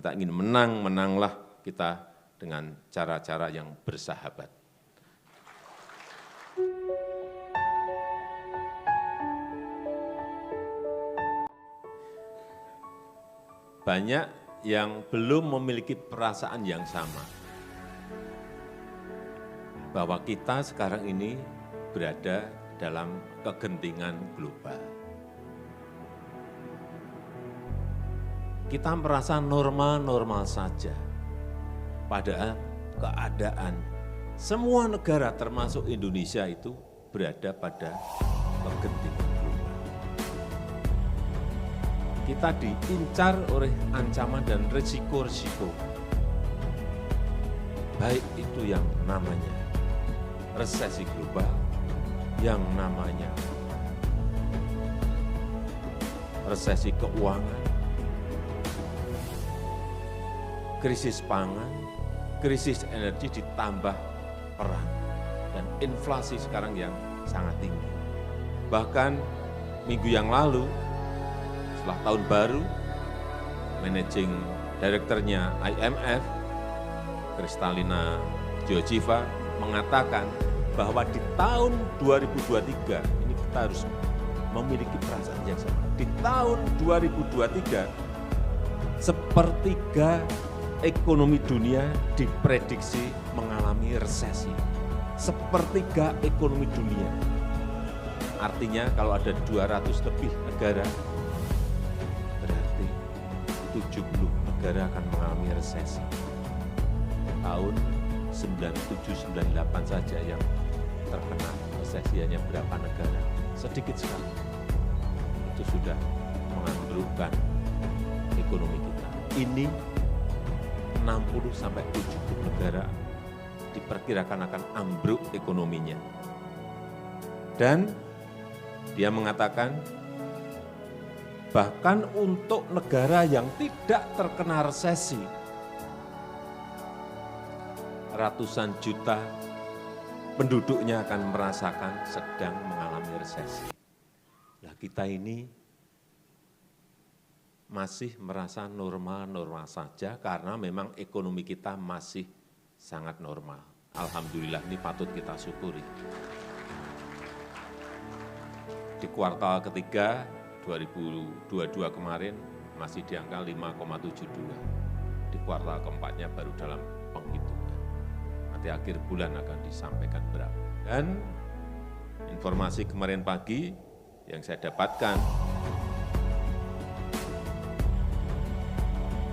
kita ingin menang, menanglah kita dengan cara-cara yang bersahabat. Banyak yang belum memiliki perasaan yang sama, bahwa kita sekarang ini berada dalam kegentingan global. Kita merasa normal-normal saja, padahal keadaan semua negara termasuk Indonesia itu berada pada kegentingan global. Kita diincar oleh ancaman dan risiko-risiko, baik itu yang namanya resesi global, yang namanya resesi keuangan, krisis pangan, krisis energi ditambah perang, dan inflasi sekarang yang sangat tinggi. Bahkan minggu yang lalu, setelah tahun baru, Managing Director-nya IMF, Kristalina Georgieva, mengatakan bahwa di tahun 2023, ini kita harus memiliki perasaan yang sama. Di tahun 2023, sepertiga ekonomi dunia diprediksi mengalami resesi. Sepertiga ekonomi dunia. Artinya kalau ada 200 lebih negara, berarti 70 negara akan mengalami resesi. Tahun 97-98 saja yang terkena resesi, hanya berapa negara, sedikit sekali. Itu sudah mengambrukkan ekonomi kita. Ini 60-70 negara diperkirakan akan ambruk ekonominya. Dan dia mengatakan bahkan untuk negara yang tidak terkena resesi, ratusan juta penduduknya akan merasakan sedang mengalami resesi. Nah, kita ini masih merasa normal-normal saja karena memang ekonomi kita masih sangat normal. Alhamdulillah, ini patut kita syukuri. Di kuartal ketiga 2022 kemarin masih di angka 5,72. Di kuartal keempatnya baru dalam penghitungan. Nanti akhir bulan akan disampaikan berapa. Dan informasi kemarin pagi yang saya dapatkan,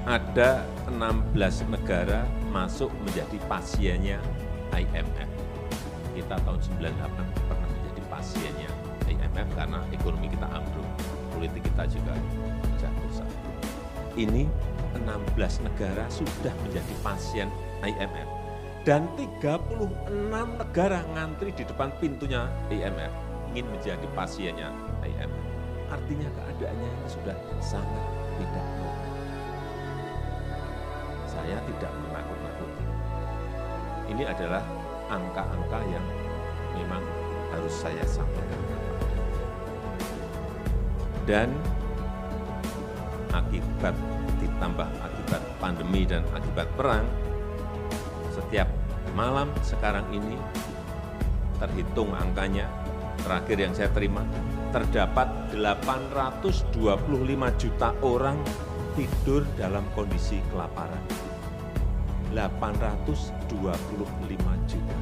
ada 16 negara masuk menjadi pasiennya IMF. Kita tahun 98 pernah menjadi pasiennya IMF karena ekonomi kita ambruk, politik kita juga jatuh satu. Ini 16 negara sudah menjadi pasien IMF. Dan 36 negara ngantri di depan pintunya IMF, ingin menjadi pasiennya IMF. Artinya keadaannya ini sudah sangat tidak normal. Saya tidak menakut-nakuti. Ini adalah angka-angka yang memang harus saya sampaikan. Dan akibat ditambah akibat pandemi dan akibat perang, setiap malam sekarang ini terhitung angkanya, terakhir yang saya terima, terdapat 825 juta orang tidur dalam kondisi kelaparan. 825 juta.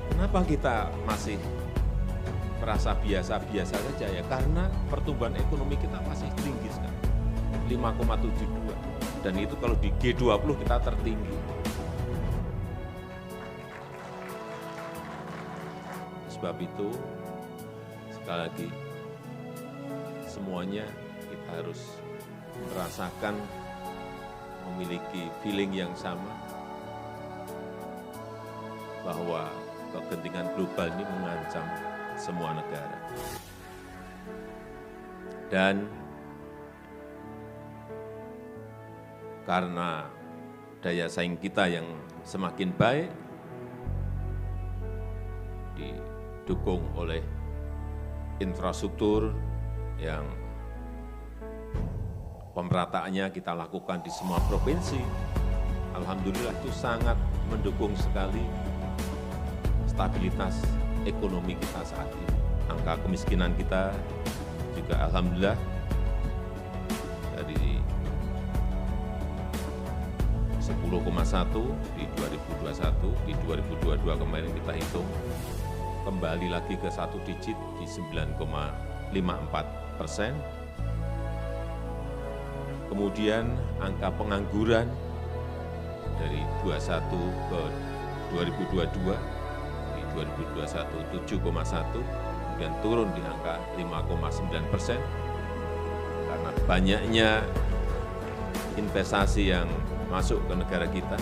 Kenapa kita masih merasa biasa-biasa saja ya? Karena pertumbuhan ekonomi kita masih tinggi sekali, 5,72. Dan itu kalau di G20 kita tertinggi. Sebab itu, sekali lagi, semuanya kita harus merasakan, memiliki feeling yang sama, bahwa kegentingan global ini mengancam semua negara. Dan karena daya saing kita yang semakin baik, didukung oleh infrastruktur yang pemerataannya kita lakukan di semua provinsi. Alhamdulillah itu sangat mendukung sekali stabilitas ekonomi kita saat ini. Angka kemiskinan kita juga alhamdulillah dari 10,1 di 2021, di 2022 kemarin kita hitung, kembali lagi ke satu digit di 9,54%. Kemudian angka pengangguran dari 21 ke 2022, di 2021 7,1, kemudian turun di angka 5,9%, karena banyaknya investasi yang masuk ke negara kita.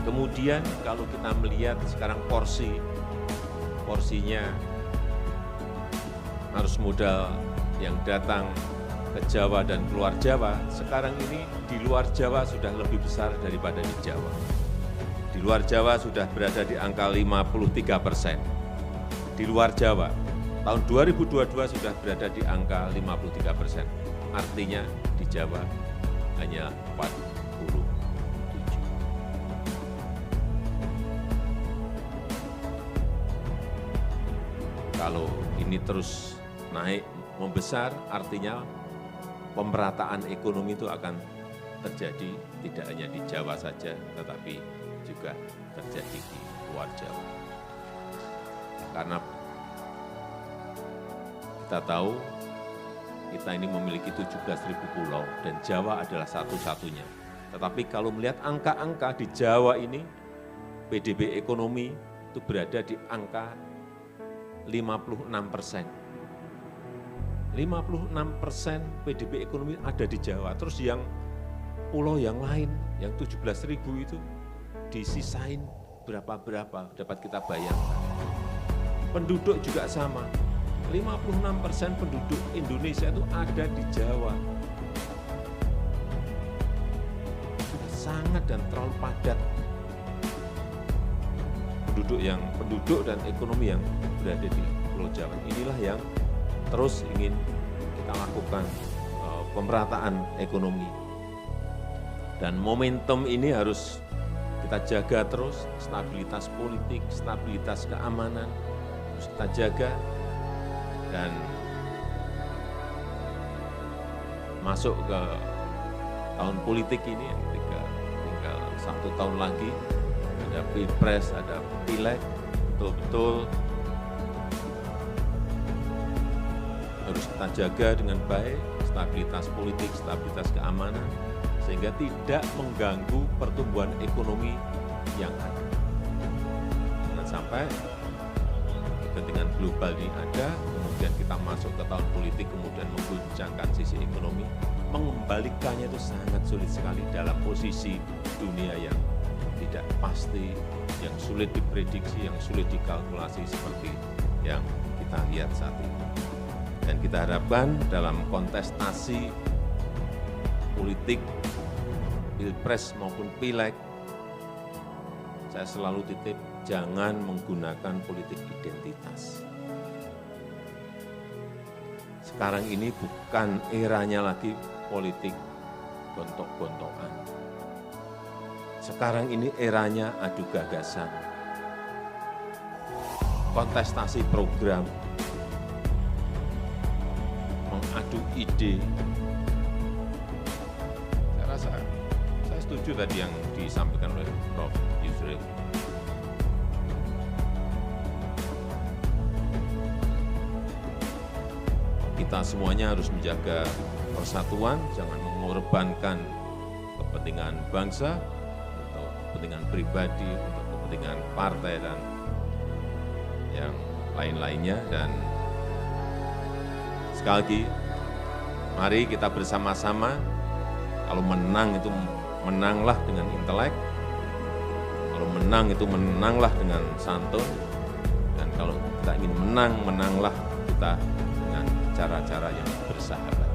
Kemudian kalau kita melihat sekarang porsinya arus modal yang datang ke Jawa dan keluar Jawa, sekarang ini di luar Jawa sudah lebih besar daripada di Jawa. Di luar Jawa sudah berada di angka 53%. Di luar Jawa, tahun 2022 sudah berada di angka 53%. Artinya di Jawa hanya 47. Kalau ini terus naik membesar, artinya pemerataan ekonomi itu akan terjadi tidak hanya di Jawa saja, tetapi juga terjadi di luar Jawa. Karena kita tahu kita ini memiliki 17.000 pulau dan Jawa adalah satu-satunya. Tetapi kalau melihat angka-angka di Jawa ini, PDB ekonomi itu berada di angka 56%. 56% PDB ekonomi ada di Jawa. Terus yang pulau yang lain, yang 17.000 itu disisain berapa-berapa, dapat kita bayangkan. Penduduk juga sama. 56% penduduk Indonesia itu ada di Jawa. Sudah sangat dan terlalu padat penduduk dan ekonomi yang berada di Pulau Jawa. Inilah yang terus ingin kita lakukan pemerataan ekonomi. Dan momentum ini harus kita jaga terus, stabilitas politik, stabilitas keamanan harus kita jaga. Dan masuk ke tahun politik ini, tinggal 1 tahun lagi, ada Pilpres, ada Pileg, betul-betul harus kita jaga dengan baik, stabilitas politik, stabilitas keamanan, sehingga tidak mengganggu pertumbuhan ekonomi yang ada. Jangan sampai kepentingan global ini ada, kemudian kita masuk ke tahun politik, kemudian mengguncangkan sisi ekonomi, mengembalikannya itu sangat sulit sekali dalam posisi dunia yang tidak pasti, yang sulit diprediksi, yang sulit dikalkulasi seperti yang kita lihat saat ini. Dan kita harapkan dalam kontestasi politik, Pilpres maupun Pileg, saya selalu titip, jangan menggunakan politik identitas. Sekarang ini bukan eranya lagi politik gontok-gontokan. Sekarang ini eranya adu gagasan, kontestasi program, mengadu ide. Saya rasa, saya setuju tadi yang disampaikan oleh Prof. Yusril. Kita semuanya harus menjaga persatuan, jangan mengorbankan kepentingan bangsa, untuk kepentingan pribadi, untuk kepentingan partai, dan yang lain-lainnya. Dan sekali lagi, mari kita bersama-sama, kalau menang itu menanglah dengan intelek, kalau menang itu menanglah dengan santun, dan kalau kita ingin menang, menanglah kita dengan cara-cara yang bersahabat.